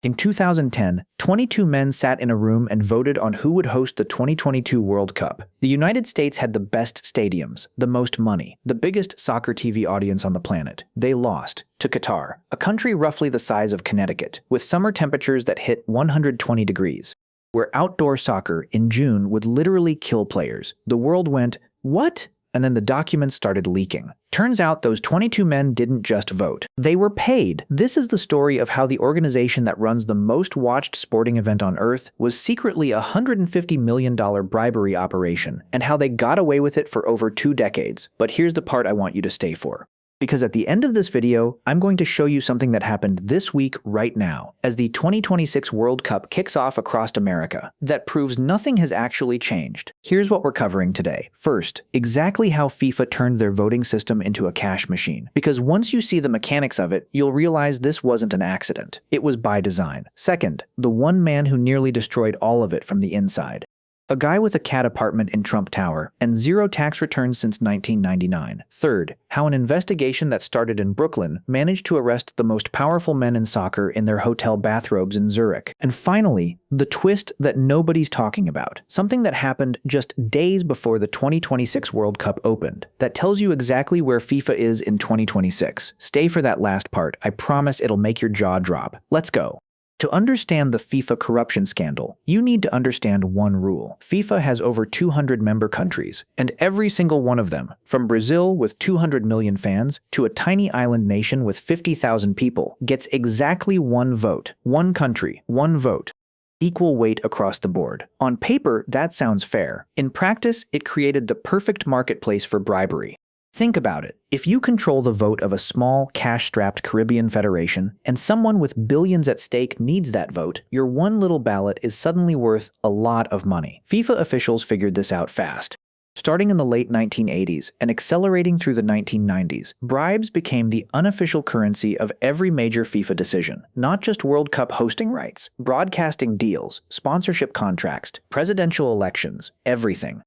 In 2010, 22 men sat in a room and voted on who would host the 2022 World Cup. The United States had the best stadiums, the most money, the biggest soccer TV audience on the planet. They lost to Qatar, a country roughly the size of Connecticut, with summer temperatures that hit 120 degrees, where outdoor soccer in June would literally kill players. The world went, "What?" And then the documents started leaking. Turns out those 22 men didn't just vote. They were paid. This is the story of how the organization that runs the most watched sporting event on Earth was secretly a $150 million bribery operation, and how they got away with it for over 2 decades. But here's the part I want you to stay for. Because at the end of this video, I'm going to show you something that happened this week right now, as the 2026 World Cup kicks off across America, that proves nothing has actually changed. Here's what we're covering today. First, exactly how FIFA turned their voting system into a cash machine. Because once you see the mechanics of it, you'll realize this wasn't an accident. It was by design. Second, the one man who nearly destroyed all of it from the inside. A guy with a cat apartment in Trump Tower and 0 tax returns since 1999. Third, how an investigation that started in Brooklyn managed to arrest the most powerful men in soccer in their hotel bathrobes in Zurich. And finally, the twist that nobody's talking about. Something that happened just days before the 2026 World Cup opened. That tells you exactly where FIFA is in 2026. Stay for that last part. I promise it'll make your jaw drop. Let's go. To understand the FIFA corruption scandal, you need to understand one rule. FIFA has over 200 member countries, and every single one of them, from Brazil with 200 million fans to a tiny island nation with 50,000 people, gets exactly one vote. One country, one vote. Equal weight across the board. On paper, that sounds fair. In practice, it created the perfect marketplace for bribery. Think about it. If you control the vote of a small, cash-strapped Caribbean federation, and someone with billions at stake needs that vote, your one little ballot is suddenly worth a lot of money. FIFA officials figured this out fast. Starting in the late 1980s and accelerating through the 1990s, bribes became the unofficial currency of every major FIFA decision. Not just World Cup hosting rights, broadcasting deals, sponsorship contracts, presidential elections, everything.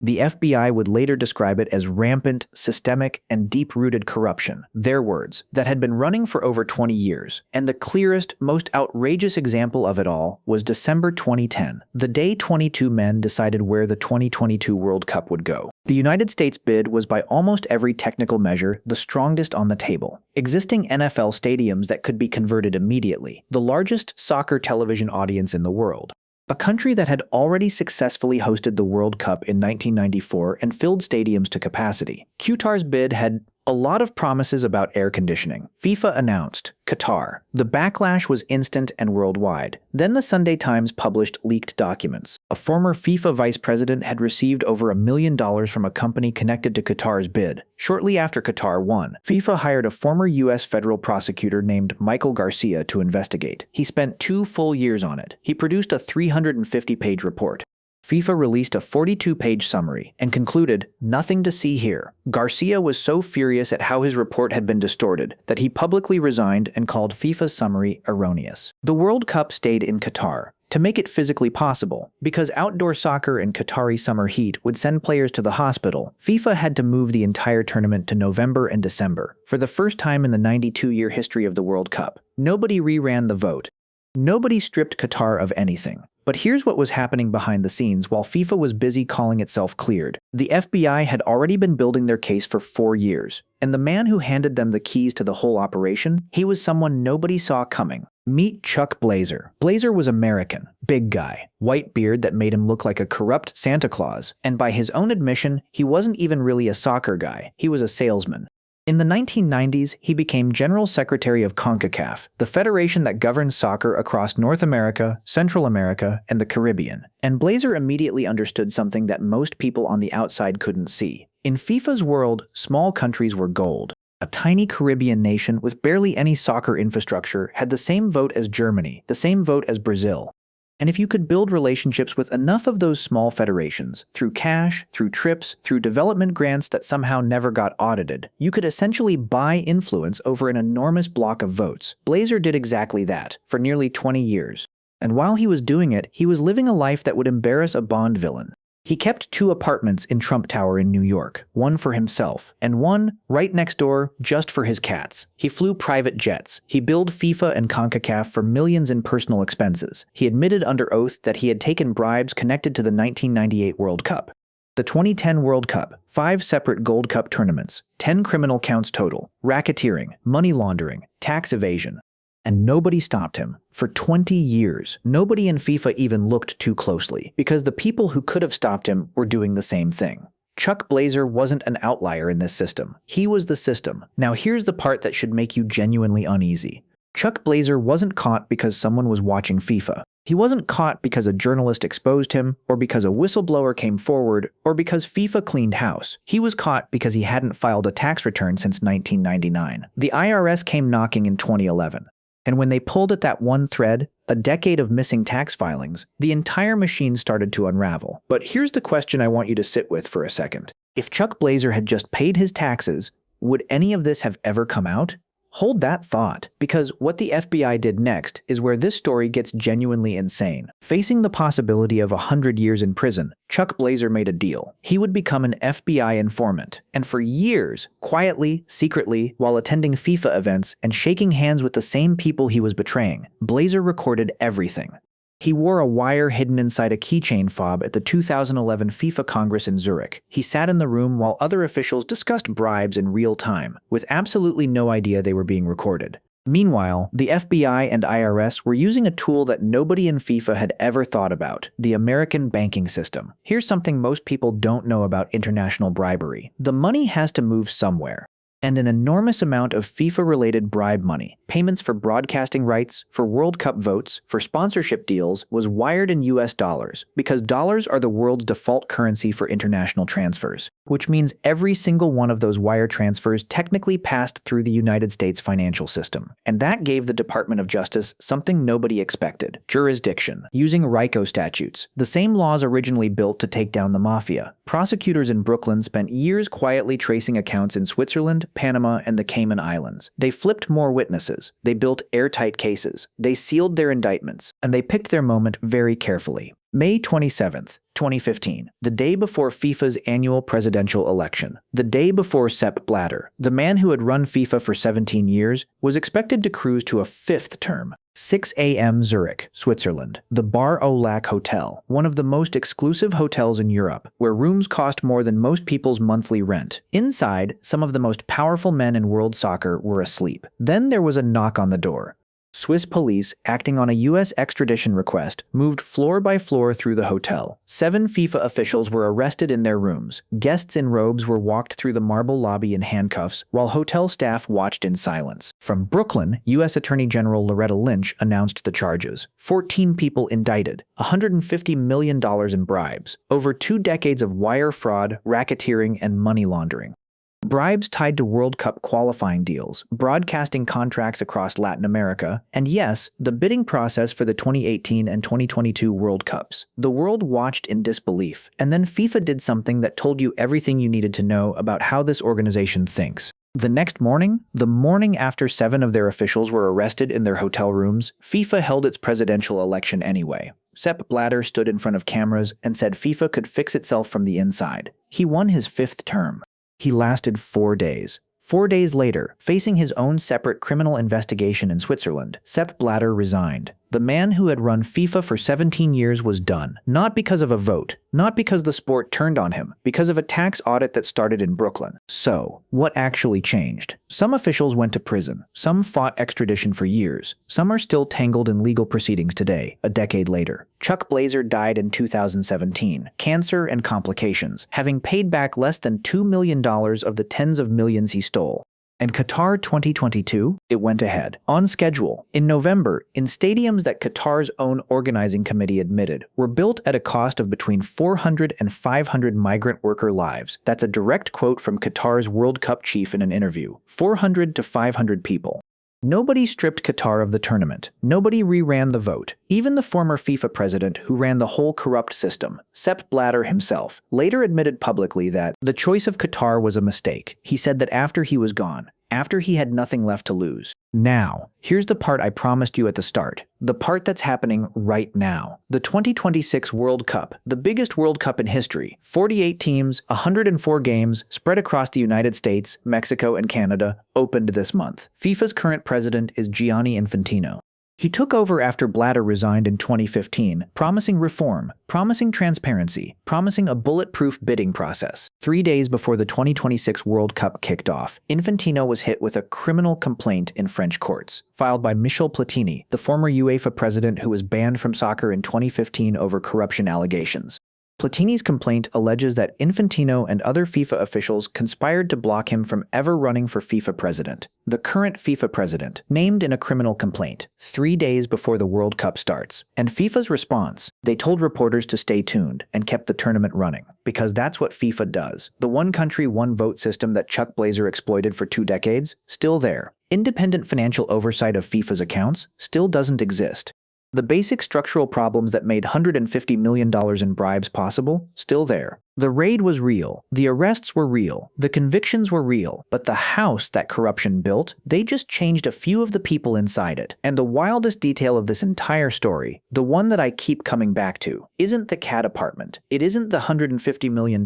The FBI would later describe it as rampant, systemic, and deep-rooted corruption, their words, that had been running for over 20 years. And the clearest, most outrageous example of it all was December 2010, the day 22 men decided where the 2022 World Cup would go. The United States bid was by almost every technical measure the strongest on the table. Existing NFL stadiums that could be converted immediately, the largest soccer television audience in the world. A country that had already successfully hosted the World Cup in 1994 and filled stadiums to capacity. Qatar's bid had a lot of promises about air conditioning. FIFA announced Qatar. The backlash was instant and worldwide. Then the Sunday Times published leaked documents. A former FIFA vice president had received over $1 million from a company connected to Qatar's bid. Shortly after Qatar won, FIFA hired a former U.S. federal prosecutor named Michael Garcia to investigate. He spent 2 full years on it. He produced a 350-page report. FIFA released a 42-page summary and concluded, "Nothing to see here." Garcia was so furious at how his report had been distorted that he publicly resigned and called FIFA's summary erroneous. The World Cup stayed in Qatar to make it physically possible. Because outdoor soccer in Qatari summer heat would send players to the hospital, FIFA had to move the entire tournament to November and December. For the first time in the 92-year history of the World Cup, nobody reran the vote. Nobody stripped Qatar of anything. But here's what was happening behind the scenes while FIFA was busy calling itself cleared. The FBI had already been building their case for 4 years, and the man who handed them the keys to the whole operation, he was someone nobody saw coming. Meet Chuck Blazer. Blazer was American, big guy, white beard that made him look like a corrupt Santa Claus, and by his own admission, he wasn't even really a soccer guy, he was a salesman. In the 1990s, he became General Secretary of CONCACAF, the federation that governs soccer across North America, Central America, and the Caribbean. And Blazer immediately understood something that most people on the outside couldn't see. In FIFA's world, small countries were gold. A tiny Caribbean nation with barely any soccer infrastructure had the same vote as Germany, the same vote as Brazil. And if you could build relationships with enough of those small federations, through cash, through trips, through development grants that somehow never got audited, you could essentially buy influence over an enormous block of votes. Blazer did exactly that, for nearly 20 years. And while he was doing it, he was living a life that would embarrass a Bond villain. He kept 2 apartments in Trump Tower in New York, one for himself, and one right next door just for his cats. He flew private jets. He billed FIFA and CONCACAF for millions in personal expenses. He admitted under oath that he had taken bribes connected to the 1998 World Cup. The 2010 World Cup, 5 separate Gold Cup tournaments, 10 criminal counts total, racketeering, money laundering, tax evasion. And nobody stopped him. For 20 years, nobody in FIFA even looked too closely, because the people who could have stopped him were doing the same thing. Chuck Blazer wasn't an outlier in this system. He was the system. Now here's the part that should make you genuinely uneasy. Chuck Blazer wasn't caught because someone was watching FIFA. He wasn't caught because a journalist exposed him, or because a whistleblower came forward, or because FIFA cleaned house. He was caught because he hadn't filed a tax return since 1999. The IRS came knocking in 2011. And when they pulled at that one thread, a decade of missing tax filings, the entire machine started to unravel. But here's the question I want you to sit with for a second. If Chuck Blazer had just paid his taxes, would any of this have ever come out? Hold that thought, because what the FBI did next is where this story gets genuinely insane. Facing the possibility of 100 years in prison, Chuck Blazer made a deal. He would become an FBI informant, and for years, quietly, secretly, while attending FIFA events and shaking hands with the same people he was betraying, Blazer recorded everything. He wore a wire hidden inside a keychain fob at the 2011 FIFA Congress in Zurich. He sat in the room while other officials discussed bribes in real time, with absolutely no idea they were being recorded. Meanwhile, the FBI and IRS were using a tool that nobody in FIFA had ever thought about: the American banking system. Here's something most people don't know about international bribery. The money has to move somewhere. And an enormous amount of FIFA-related bribe money, payments for broadcasting rights, for World Cup votes, for sponsorship deals, was wired in US dollars, because dollars are the world's default currency for international transfers, which means every single one of those wire transfers technically passed through the United States financial system. And that gave the Department of Justice something nobody expected: jurisdiction, using RICO statutes, the same laws originally built to take down the mafia. Prosecutors in Brooklyn spent years quietly tracing accounts in Switzerland, Panama, and the Cayman Islands. They flipped more witnesses. They built airtight cases. They sealed their indictments. And they picked their moment very carefully. May 27, 2015, the day before FIFA's annual presidential election, the day before Sepp Blatter, the man who had run FIFA for 17 years, was expected to cruise to a 5th term. 6 a.m. Zurich, Switzerland, the Bar au Lac Hotel, one of the most exclusive hotels in Europe, where rooms cost more than most people's monthly rent. Inside, some of the most powerful men in world soccer were asleep. Then there was a knock on the door. Swiss police, acting on a U.S. extradition request, moved floor by floor through the hotel. 7 FIFA officials were arrested in their rooms. Guests in robes were walked through the marble lobby in handcuffs, while hotel staff watched in silence. From Brooklyn, U.S. Attorney General Loretta Lynch announced the charges. 14 people indicted, $150 million in bribes, over 2 decades of wire fraud, racketeering, and money laundering. Bribes tied to World Cup qualifying deals, broadcasting contracts across Latin America, and yes, the bidding process for the 2018 and 2022 World Cups. The world watched in disbelief, and then FIFA did something that told you everything you needed to know about how this organization thinks. The next morning, the morning after 7 of their officials were arrested in their hotel rooms, FIFA held its presidential election anyway. Sepp Blatter stood in front of cameras and said FIFA could fix itself from the inside. He won his 5th term. He lasted 4 days. 4 days later, facing his own separate criminal investigation in Switzerland, Sepp Blatter resigned. The man who had run FIFA for 17 years was done. Not because of a vote, not because the sport turned on him, because of a tax audit that started in Brooklyn. So, what actually changed? Some officials went to prison. Some fought extradition for years. Some are still tangled in legal proceedings today, a decade later. Chuck Blazer died in 2017, cancer and complications, having paid back less than $2 million of the tens of millions he stole. And Qatar 2022, it went ahead, on schedule, in November, in stadiums that Qatar's own organizing committee admitted were built at a cost of between 400 and 500 migrant worker lives. That's a direct quote from Qatar's World Cup chief in an interview. 400 to 500 people. Nobody stripped Qatar of the tournament. Nobody reran the vote. Even the former FIFA president who ran the whole corrupt system, Sepp Blatter himself, later admitted publicly that the choice of Qatar was a mistake. He said that after he was gone, after he had nothing left to lose. Now, here's the part I promised you at the start. The part that's happening right now. The 2026 World Cup, the biggest World Cup in history. 48 teams, 104 games, spread across the United States, Mexico, and Canada, opened this month. FIFA's current president is Gianni Infantino. He took over after Blatter resigned in 2015, promising reform, promising transparency, promising a bulletproof bidding process. 3 days before the 2026 World Cup kicked off, Infantino was hit with a criminal complaint in French courts, filed by Michel Platini, the former UEFA president who was banned from soccer in 2015 over corruption allegations. Platini's complaint alleges that Infantino and other FIFA officials conspired to block him from ever running for FIFA president. The current FIFA president, named in a criminal complaint, 3 days before the World Cup starts. And FIFA's response? They told reporters to stay tuned and kept the tournament running. Because that's what FIFA does. The one country, one vote system that Chuck Blazer exploited for 2 decades? Still there. Independent financial oversight of FIFA's accounts? Still doesn't exist. The basic structural problems that made $150 million in bribes possible? Still there. The raid was real, the arrests were real, the convictions were real, but the house that corruption built, they just changed a few of the people inside it. And the wildest detail of this entire story, the one that I keep coming back to, isn't the cat apartment. It isn't the $150 million.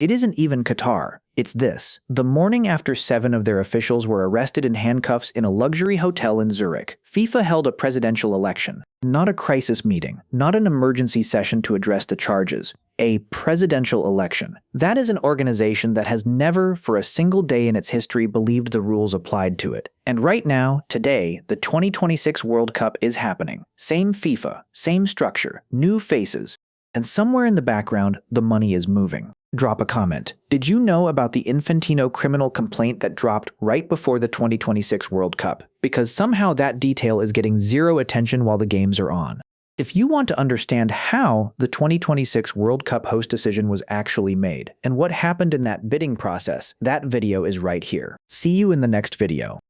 It isn't even Qatar. It's this. The morning after 7 of their officials were arrested in handcuffs in a luxury hotel in Zurich, FIFA held a presidential election. Not a crisis meeting, not an emergency session to address the charges. A presidential election. That is an organization that has never, for a single day in its history, believed the rules applied to it. And right now, today, the 2026 World Cup is happening. Same FIFA, same structure, new faces. And somewhere in the background, the money is moving. Drop a comment. Did you know about the Infantino criminal complaint that dropped right before the 2026 World Cup? Because somehow that detail is getting zero attention while the games are on. If you want to understand how the 2026 World Cup host decision was actually made and what happened in that bidding process, that video is right here. See you in the next video.